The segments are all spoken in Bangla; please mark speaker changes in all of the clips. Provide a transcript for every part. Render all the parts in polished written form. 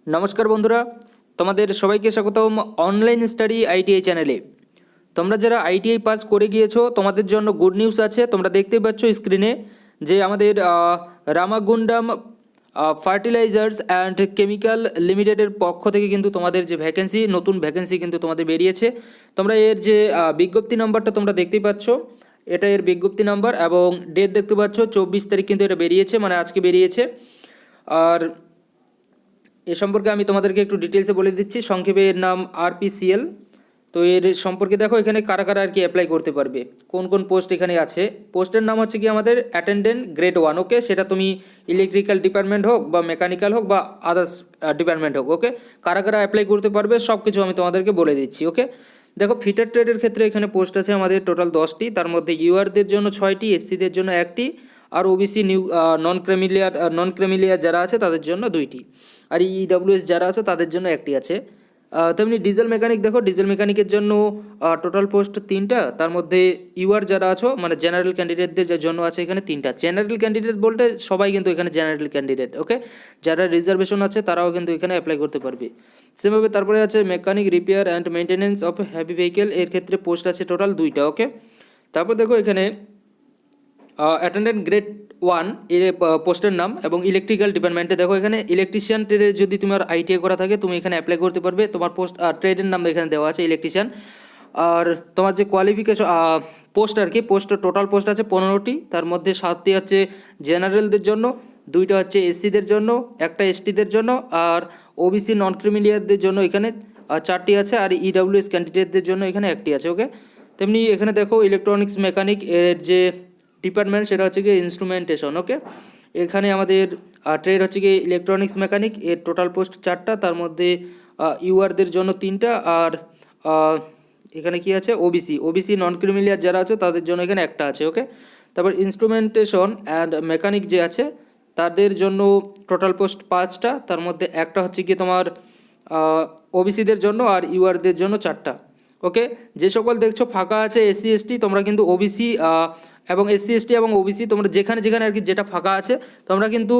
Speaker 1: নমস্কার বন্ধুরা, তোমাদের সবাইকে স্বাগতম অনলাইন স্টাডি আইটিআই চ্যানেলে। তোমরা যারা আইটিআই পাস করে গিয়েছো তোমাদের জন্য গুড নিউজ আছে। তোমরা দেখতেই পাচ্ছ স্ক্রিনে যে আমাদের রামাগুন্ডাম ফার্টিলাইজার্স অ্যান্ড কেমিক্যাল লিমিটেডের পক্ষ থেকে কিন্তু তোমাদের যে ভ্যাকেন্সি, নতুন ভ্যাকেন্সি কিন্তু তোমাদের বেরিয়েছে। তোমরা এর যে বিজ্ঞপ্তি নাম্বারটা তোমরা দেখতেই পাচ্ছ, এটা এর বিজ্ঞপ্তি নাম্বার এবং ডেট দেখতে পাচ্ছ 24 তারিখ কিন্তু এটা বেরিয়েছে, মানে আজকে বেরিয়েছে। আর এ সম্পর্কে আমি তোমাদেরকে একটু ডিটেলসে বলে দিচ্ছি। সংক্ষেপে এর নাম আরপিসিএল। তো এর সম্পর্কে দেখো এখানে কারা কারা আর কি অ্যাপ্লাই করতে পারবে, কোন কোন পোস্ট এখানে আছে। পোস্টের নাম হচ্ছে কি আমাদের অ্যাটেন্ডেন্ট গ্রেড 1। ওকে, সেটা তুমি ইলেকট্রিক্যাল ডিপার্টমেন্ট হোক বা মেকানিক্যাল হোক বা আদার্স ডিপার্টমেন্ট হোক। ওকে, কারা কারা অ্যাপ্লাই করতে পারবে সব কিছু আমি তোমাদেরকে বলে দিচ্ছি। ওকে, দেখো ফিটার ট্রেডের ক্ষেত্রে এখানে পোস্ট আছে আমাদের টোটাল 10টি। তার মধ্যে ইউআরদের জন্য 6টি, এসসিদের জন্য 1টি, আর ওবিসি নিউ নন ক্রিমিলিয়ার যারা আছে তাদের জন্য 2টি, আর ইডব্লিউএস যারা আছে তাদের জন্য 1টি আছে। তেমনি ডিজেল মেকানিক, দেখো ডিজেল মেকানিকের জন্য টোটাল পোস্ট 3টা। তার মধ্যে ইউআর যারা আছো মানে জেনারেল ক্যান্ডিডেটদের জন্য আছে এখানে 3টা। জেনারেল ক্যান্ডিডেট বলতে সবাই কিন্তু এখানে জেনারেল ক্যান্ডিডেট। ওকে, যারা রিজার্ভেশন আছে তারাও কিন্তু এখানে অ্যাপ্লাই করতে পারবে। সেভাবে তারপরে আছে mechanic repair and maintenance of heavy vehicle, এর ক্ষেত্রে পোস্ট আছে টোটাল 2টা। ওকে, তারপর দেখো এখানে অ্যাটেন্ডেন্ট গ্রেড 1 এর পোস্টের নাম, এবং ইলেকট্রিক্যাল ডিপার্টমেন্টে দেখো এখানে ইলেকট্রিশিয়ান ট্রেডে যদি তোমার আইটিআই করা থাকে তুমি এখানে অ্যাপ্লাই করতে পারবে। তোমার পোস্ট ট্রেডের নাম এখানে দেওয়া আছে ইলেকট্রিশিয়ান। আর তোমার যে কোয়ালিফিকেশন পোস্ট আর কি, পোস্ট টোটাল পোস্ট আছে 15টি। তার মধ্যে 7টি হচ্ছে জেনারেলদের জন্য, 2টা হচ্ছে এসসিদের জন্য, 1টা এসটিদের জন্য, আর ওবিসি নন ক্রিমিলিয়ারদের জন্য এখানে 4টি আছে, আর ইডব্লিউএস ক্যান্ডিডেটদের জন্য এখানে 1টি আছে। ওকে, তেমনি এখানে দেখো ইলেকট্রনিক্স মেকানিক এর যে ডিপার্টমেন্ট সেটা হচ্ছে কি ইনস্ট্রুমেন্টেশন। ওকে, এখানে আমাদের ট্রেড হচ্ছে কি ইলেকট্রনিক্স মেকানিক, এর টোটাল পোস্ট 4টা। তার মধ্যে ইউআরদের জন্য 3টা, আর এখানে কি আছে ওবিসি নন ক্রিমিলিয়ার যারা আছে তাদের জন্য এখানে 1টা আছে। ওকে, তারপর ইনস্ট্রুমেন্টেশন অ্যান্ড মেকানিক যে আছে তাদের জন্য টোটাল পোস্ট 5টা। তার মধ্যে 1টা হচ্ছে কি তোমার ওবিসিদের জন্য, আর ইউআরদের জন্য 4টা। ওকে, যে সকল দেখছো ফাঁকা আছে এসসি এসটি, তোমরা কিন্তু ওবিসি এবং এসসি এসটি এবং ওবিসি তোমরা যেখানে যেখানে আর কি যেটা ফাঁকা আছে তোমরা কিন্তু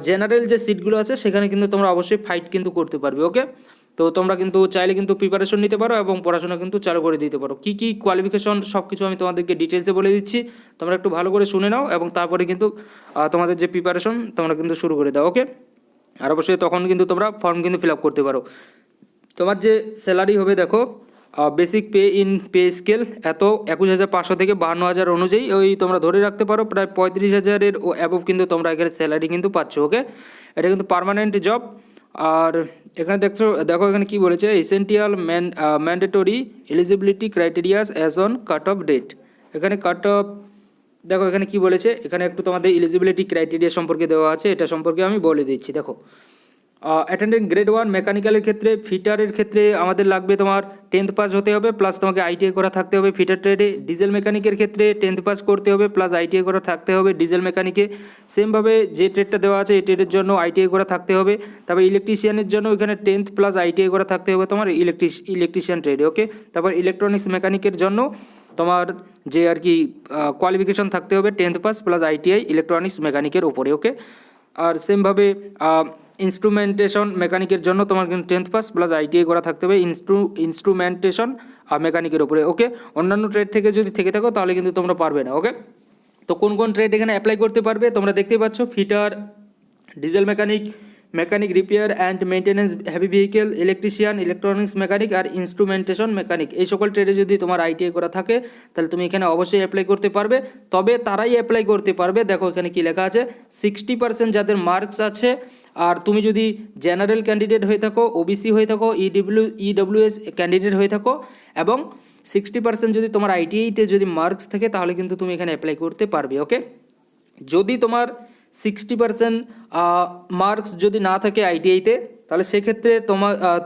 Speaker 1: জেনারেল যে সিটগুলো আছে সেখানে কিন্তু তোমরা অবশ্যই ফাইট কিন্তু করতে পারবে। ওকে, তো তোমরা কিন্তু চাইলে কিন্তু প্রিপারেশন নিতে পারো এবং পড়াশোনা কিন্তু চালু করে দিতে পারো। কী কী কোয়ালিফিকেশন সব কিছু আমি তোমাদেরকে ডিটেলসে বলে দিচ্ছি, তোমরা একটু ভালো করে শুনে নাও এবং তারপরে কিন্তু তোমাদের যে প্রিপারেশন তোমরা কিন্তু শুরু করে দাও। ওকে, আর অবশ্যই তখন কিন্তু তোমরা ফর্ম কিন্তু ফিল আপ করতে পারো। তোমার যে স্যালারি হবে দেখো basic pay in pay scale এত 21,500 থেকে 52,000 অনুযায়ী ওই তোমরা ধরে রাখতে পারো প্রায় 35,000-এর অ্যাবভ কিন্তু তোমরা এখানে স্যালারি কিন্তু পাচ্ছ। ওকে, এটা কিন্তু পার্মানেন্ট জব। আর এখানে দেখো এখানে কি বলেছে, essential mandatory eligibility criterias as on cut off date. এখানে কাট অফ দেখো এখানে কি বলেছে, এখানে একটু তোমাদের এলিজিবিলিটি ক্রাইটেরিয়া সম্পর্কে দেওয়া আছে, এটা সম্পর্কে আমি বলে দিচ্ছি। দেখো অ্যাটেন্ডেন্ট গ্রেড 1 মেকানিক্যালের ক্ষেত্রে, ফিটারের ক্ষেত্রে আমাদের লাগবে তোমার 10th পাস হতে হবে প্লাস তোমাকে আইটিআই করা থাকতে হবে ফিটার ট্রেডে। ডিজেল মেকানিকের ক্ষেত্রে 10th পাস করতে হবে প্লাস আইটিআই করা থাকতে হবে ডিজেল মেকানিকে। সেমভাবে যে ট্রেডটা দেওয়া আছে এই ট্রেডের জন্য আইটিআই করা থাকতে হবে। তারপর ইলেকট্রিশিয়ানের জন্য এখানে 10th প্লাস আইটিআই করা থাকতে হবে তোমার ইলেকট্রিশিয়ান ট্রেডে। ওকে, তারপর ইলেকট্রনিক্স মেকানিকের জন্য তোমার যে আর কি কোয়ালিফিকেশন থাকতে হবে 10th pass plus ITI electronics মেকানিকের উপরে। ওকে, আর সেমভাবে ইনস্ট্রুমেন্টেশন মেকানিকের জন্য তোমার কিন্তু 10th পাস প্লাস আইটিআই করা থাকতে হবে ইনস্ট্রুমেন্টেশন মেকানিকের উপরে। ওকে, অন্যান্য ট্রেড থেকে যদি থেকে থাকো তাহলে কিন্তু তোমরা পারবে না। ওকে, তো কোন কোন ট্রেড এখানে অ্যাপ্লাই করতে পারবে তোমরা দেখতেই পাচ্ছ, fitter, diesel mechanic, mechanic repair and maintenance heavy vehicle, electrician, electronics mechanic আর ইনস্ট্রুমেন্টেশন মেকানিক। এই সকল ট্রেডে যদি তোমার আইটিআই করা থাকে তাহলে তুমি এখানে অবশ্যই অ্যাপ্লাই করতে পারবে। তবে তারাই অ্যাপ্লাই করতে পারবে, দেখো এখানে কি লেখা আছে, 60% যাদের মার্কস আছে, আর তুমি যদি জেনারেল ক্যান্ডিডেট হয়ে থাকো, ওবিসি হয়ে থাকো, ইডব্লিউএস ক্যান্ডিডেট হয়ে থাকো, এবং 60% যদি তোমার আইটিআইতে যদি মার্কস থাকে তাহলে কিন্তু তুমি এখানে অ্যাপ্লাই করতে পারবে। ওকে, যদি তোমার 60% মার্কস যদি না থাকে আইটিআইতে তাহলে সেক্ষেত্রে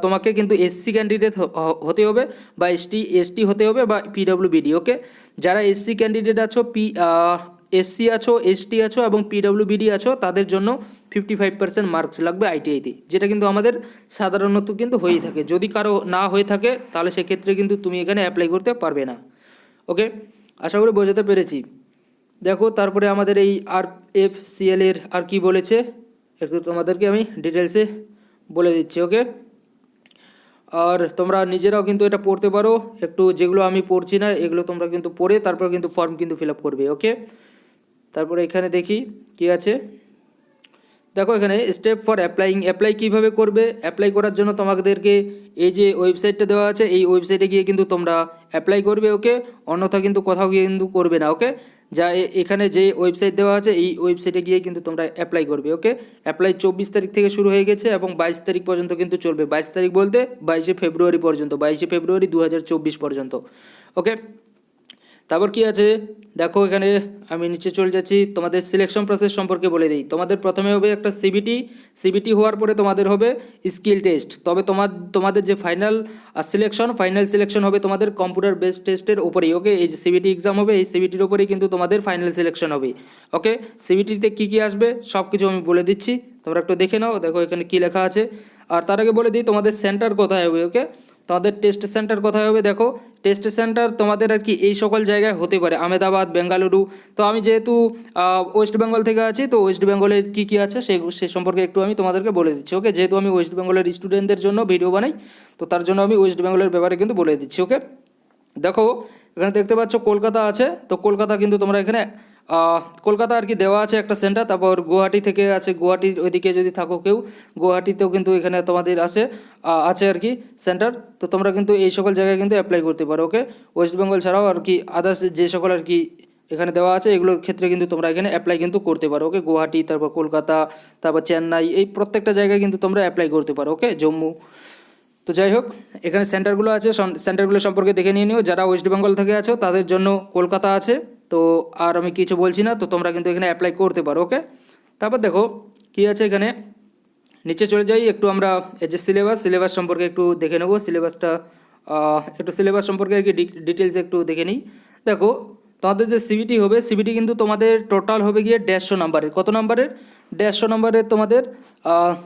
Speaker 1: তোমাকে কিন্তু এসসি ক্যান্ডিডেট হতে হবে বা এসটি হতে হবে বা পিডব্লিউবিডি। ওকে, যারা এসসি ক্যান্ডিডেট আছো, এসসি আছো, এসটি আছো এবং পিডব্লিউবিডি আছো তাদের জন্য 55% মার্কস লাগবে আইটিআইতে, যেটা কিন্তু আমাদের সাধারণত কিন্তু হয়েই থাকে। যদি কারো না হয়ে থাকে তাহলে সেক্ষেত্রে কিন্তু তুমি এখানে অ্যাপ্লাই করতে পারবে না। ওকে, আশা করি বোঝাতে পেরেছি। দেখো তারপরে আমাদের এই RFCL এর আর কি বলেছে একটু তোমাদেরকে আমি ডিটেলসে বলে দিচ্ছি। ওকে, আর তোমরা নিজেরাও কিন্তু এটা পড়তে পারো, একটু যেগুলো আমি পড়ছি না এগুলো তোমরা কিন্তু পড়ে তারপর কিন্তু ফর্ম কিন্তু ফিল আপ করবে। ওকে, তারপরে এখানে দেখি কি আছে। দেখো এখানে স্টেপ ফর অ্যাপ্লাই কীভাবে করবে। অ্যাপ্লাই করার জন্য তোমাদেরকে এই যে ওয়েবসাইটটা দেওয়া আছে এই ওয়েবসাইটে গিয়ে কিন্তু তোমরা অ্যাপ্লাই করবে। ওকে, অন্যথা কিন্তু কোথাও গিয়ে কিন্তু করবে না। ওকে, যা এখানে যে ওয়েবসাইট দেওয়া আছে এই ওয়েবসাইটে গিয়ে কিন্তু তোমরা অ্যাপ্লাই করবে। ওকে, অ্যাপ্লাই 24 তারিখ থেকে শুরু হয়ে গেছে এবং 22 তারিখ পর্যন্ত কিন্তু চলবে। 22 তারিখ বলতে 22শে ফেব্রুয়ারি পর্যন্ত, 22শে ফেব্রুয়ারি 2024 পর্যন্ত। ওকে, তারপর কি আছে দেখো এখানে আমি নিচে চলে যাচ্ছি, তোমাদের সিলেকশন প্রসেস সম্পর্কে বলে দিই। তোমাদের প্রথমে হবে একটা সিবিটি হওয়ার পরে তোমাদের হবে স্কিল টেস্ট। তবে তোমাদের যে ফাইনাল সিলেকশন হবে তোমাদের কম্পিউটার বেসড টেস্টের উপরেই। ওকে, এই যে সিবিটি এক্সাম হবে এই সিবিটির উপরেই কিন্তু তোমাদের ফাইনাল সিলেকশন হবে। ওকে, সিবিটিতে কী কী আসবে সব কিছু আমি বলে দিচ্ছি, তোমরা একটু দেখে নাও। দেখো এখানে কী লেখা আছে, আর তার আগে বলে দিই তোমাদের সেন্টার কোথায় হবে। ওকে, তোমাদের টেস্ট সেন্টার কোথায় হবে। দেখো টেস্ট সেন্টার তোমাদের আর কি এই সকল জায়গায় হতে পারে, আহমেদাবাদ, বেঙ্গালুরু। তো আমি যেহেতু ওয়েস্ট বেঙ্গল থেকে আছি তো ওয়েস্ট বেঙ্গলের কী কী আছে সে সম্পর্কে একটু আমি তোমাদেরকে বলে দিচ্ছি। ওকে, যেহেতু আমি ওয়েস্ট বেঙ্গলের স্টুডেন্টদের জন্য ভিডিও বানাই তো তার জন্য আমি ওয়েস্ট বেঙ্গলের ব্যাপারে কিন্তু বলে দিচ্ছি। ওকে, দেখো এখানে দেখতে পাচ্ছ কলকাতা আছে, তো কলকাতা কিন্তু তোমরা এখানে কলকাতা আর কি দেওয়া আছে একটা সেন্টার। তারপর গুয়াহাটি থেকে আছে, গুয়াহাটির ওইদিকে যদি থাকো কেউ গুয়াহাটিতেও কিন্তু এখানে তোমাদের আছে আর কি সেন্টার। তো তোমরা কিন্তু এই সকল জায়গায় কিন্তু অ্যাপ্লাই করতে পারো। ওকে, ওয়েস্ট বেঙ্গল ছাড়াও আর কি আদার্স যে সকল আর কি এখানে দেওয়া আছে এগুলোর ক্ষেত্রে কিন্তু তোমরা এখানে অ্যাপ্লাই কিন্তু করতে পারো। ওকে, গুয়াহাটি, তারপর কলকাতা, তারপর চেন্নাই, এই প্রত্যেকটা জায়গায় কিন্তু তোমরা অ্যাপ্লাই করতে পারো। ওকে, জম্মু। তো যাই হোক এখানে সেন্টারগুলো আছে, সেন্টারগুলো সম্পর্কে দেখে নিয়ে নিও। যারা ওয়েস্ট বেঙ্গল থেকে আছো তাদের জন্য কলকাতা আছে, তো আর আমি কিছু বলছি না, তো তোমরা কিন্তু এখানে অ্যাপ্লাই করতে পারো। ওকে, তারপর দেখো কী আছে এখানে নিচে চলে যাই একটু আমরা এই যে সিলেবাস সম্পর্কে একটু দেখে নেবো। সিলেবাস সম্পর্কে আর কি ডিটেলস একটু দেখে নিই। দেখো তোমাদের যে সিবিটি হবে সিবিটি কিন্তু তোমাদের টোটাল হবে গিয়ে 150 নাম্বারের। কত নাম্বারের? 150 নাম্বারের তোমাদের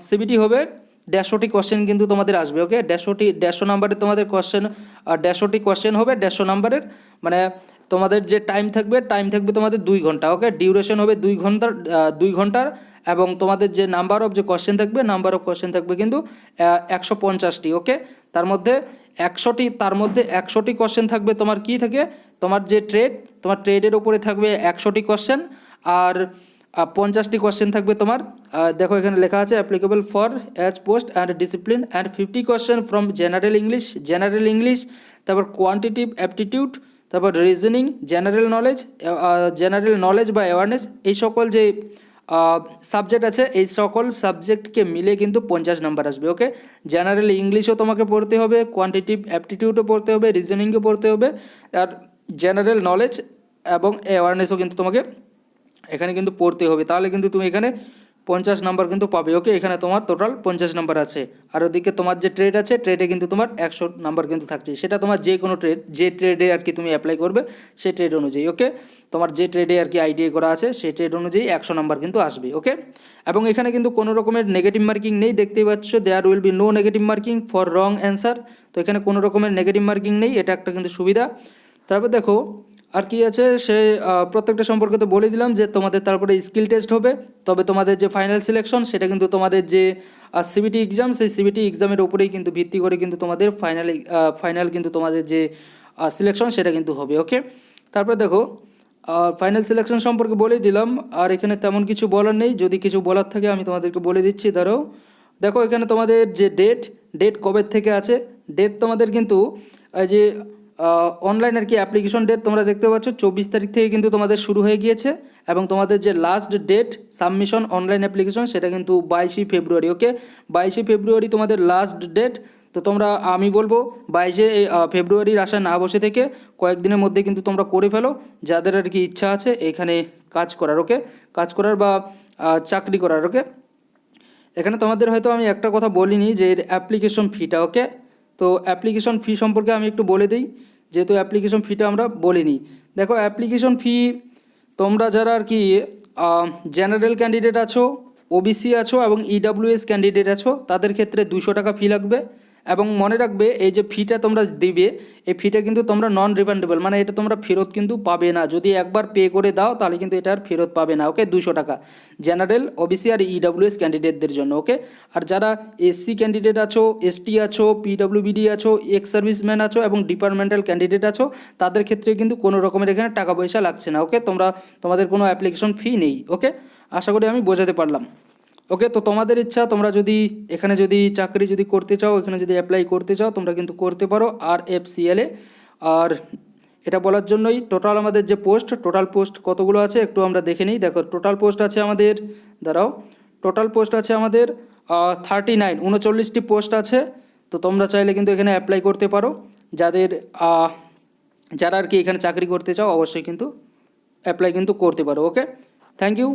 Speaker 1: সিবিটি হবে। 150টি কোশ্চেন কিন্তু তোমাদের আসবে। ওকে, 150 নাম্বারের তোমাদের কোশ্চেন, 150টি কোশ্চেন হবে 150 নাম্বারের। মানে তোমাদের যে টাইম থাকবে তোমাদের 2 ঘন্টা। ওকে, ডিউরেশন হবে 2 ঘন্টার এবং তোমাদের যে নাম্বার অফ কোশ্চেন থাকবে কিন্তু 150টি। ওকে, তার মধ্যে 100টি কোশ্চেন থাকবে তোমার কি থেকে, তোমার যে তোমার ট্রেডের উপরে থাকবে 100টি কোশ্চেন। আর 50টি কোশ্চেন থাকবে তোমার দেখো এখানে লেখা আছে applicable for age post and discipline and 50 question from general English, তারপর কোয়ান্টিটিভ অ্যাপটিটিউড, তারপর রিজনিং, জেনারেল নলেজ বা অ্যাওয়ারনেস, এই সকল যে সাবজেক্ট আছে এই সকল সাবজেক্টকে মিলে কিন্তু 50 নাম্বার আসবে। ওকে, জেনারেল ইংলিশও তোমাকে পড়তে হবে, কোয়ান্টিটিভ অ্যাপটিটিউডও পড়তে হবে, রিজনিংও পড়তে হবে, আর জেনারেল নলেজ এবং অ্যাওয়ারনেসও কিন্তু তোমাকে এখানে কিন্তু পড়তে হবে। তাহলে কিন্তু তুমি এখানে 50 নাম্বার কিন্তু পাবে। ওকে, এখানে তোমার টোটাল 50 নাম্বার আছে। আর ওদিকে তোমার যে ট্রেড আছে ট্রেডে কিন্তু তোমার 100 নাম্বার কিন্তু থাকছে। সেটা তোমার যে কোনো যে ট্রেডে আর কি তুমি অ্যাপ্লাই করবে সেই ট্রেড অনুযায়ী। ওকে, তোমার যে ট্রেডে আর কি আইটিআই করা আছে সেই ট্রেড অনুযায়ী 100 নাম্বার কিন্তু আসবে। ওকে, এবং এখানে কিন্তু কোনো রকমের নেগেটিভ মার্কিং নেই, দেখতেই পাচ্ছ there will be no negative marking for wrong answer. তো এখানে কোনো রকমের নেগেটিভ মার্কিং নেই, এটা একটা কিন্তু সুবিধা। তারপর দেখো আর কি আছে সে প্রত্যেকটা সম্পর্কে তো বলে দিলাম যে তোমাদের তারপরে স্কিল টেস্ট হবে। তবে তোমাদের যে ফাইনাল সিলেকশন সেটা কিন্তু তোমাদের যে সিবিটি এক্সাম সেই সিবিটি এক্সামের উপরেই কিন্তু ভিত্তি করে কিন্তু তোমাদের ফাইনাল কিন্তু তোমাদের যে সিলেকশন সেটা কিন্তু হবে। ওকে, তারপরে দেখো ফাইনাল সিলেকশন সম্পর্কে বলেই দিলাম, আর এখানে তেমন কিছু বলার নেই। যদি কিছু বলার থাকে আমি তোমাদেরকে বলে দিচ্ছি। দেখো এখানে তোমাদের যে ডেট কবে থেকে আছে, ডেট তোমাদের কিন্তু এই যে অনলাইন আর কি অ্যাপ্লিকেশন ডেট তোমরা দেখতে পাচ্ছ 24 তারিখ থেকে কিন্তু তোমাদের শুরু হয়ে গিয়েছে এবং তোমাদের যে last date submission online application সেটা কিন্তু 22 ফেব্রুয়ারি। ওকে, 22 ফেব্রুয়ারি তোমাদের লাস্ট ডেট। তো তোমরা আমি বলবো 22 ফেব্রুয়ারির আশা না বসে থেকে কয়েকদিনের মধ্যে কিন্তু তোমরা করে ফেলো, যাদের আর কি ইচ্ছা আছে এখানে কাজ করার। ওকে, কাজ করার বা চাকরি করার। ওকে, এখানে তোমাদের হয়তো আমি একটা কথা বলিনি যে অ্যাপ্লিকেশন ফিটা। ওকে, তো অ্যাপ্লিকেশন ফি সম্পর্কে আমি একটু বলে দিই, যেহেতু অ্যাপ্লিকেশন ফিটা আমরা বলিনি। দেখো অ্যাপ্লিকেশন ফি তোমরা যারা আর কি জেনারেল ক্যান্ডিডেট আছো, ওবিসি আছো এবং ইডাব্লিউএস ক্যান্ডিডেট আছো তাদের ক্ষেত্রে 200 টাকা ফি লাগবে। এবং মনে রাখবে এই যে ফিটা তোমরা দিবে, এই ফিটা কিন্তু তোমরা নন রিফান্ডেবল, মানে এটা তোমরা ফেরত কিন্তু পাবে না। যদি একবার পে করে দাও তাহলে কিন্তু এটা আর ফেরত পাবে না। ওকে, 200 টাকা জেনারেল, ওবিসি আর ইডাব্লিউএস ক্যান্ডিডেটদের জন্য। ওকে, আর যারা এসসি ক্যান্ডিডেট আছো, এসটি আছো, পিডব্লিউবিডি আছো, এক্স সার্ভিসম্যান আছো এবং ডিপার্টমেন্টাল ক্যান্ডিডেট আছো, তাদের ক্ষেত্রে কিন্তু কোনো রকমের এখানে টাকা পয়সা লাগছে না। ওকে, তোমাদের কোনো অ্যাপ্লিকেশন ফি নেই। ওকে, আশা করি আমি বোঝাতে পারলাম। ওকে, তো তোমাদের ইচ্ছা, তোমরা যদি এখানে যদি চাকরি যদি করতে চাও, এখানে যদি অ্যাপ্লাই করতে চাও, তোমরা কিন্তু করতে পারো RFCL-এ। আর এটা বলার জন্যই টোটাল আমাদের যে টোটাল পোস্ট কতগুলো আছে একটু আমরা দেখে নিই। দেখো টোটাল পোস্ট আছে আমাদের, দাঁড়াও, টোটাল পোস্ট আছে আমাদের 39টি পোস্ট আছে। তো তোমরা চাইলে কিন্তু এখানে অ্যাপ্লাই করতে পারো। যারা আর কি এখানে চাকরি করতে চাও অবশ্যই কিন্তু অ্যাপ্লাই কিন্তু করতে পারো। ওকে, থ্যাংক ইউ।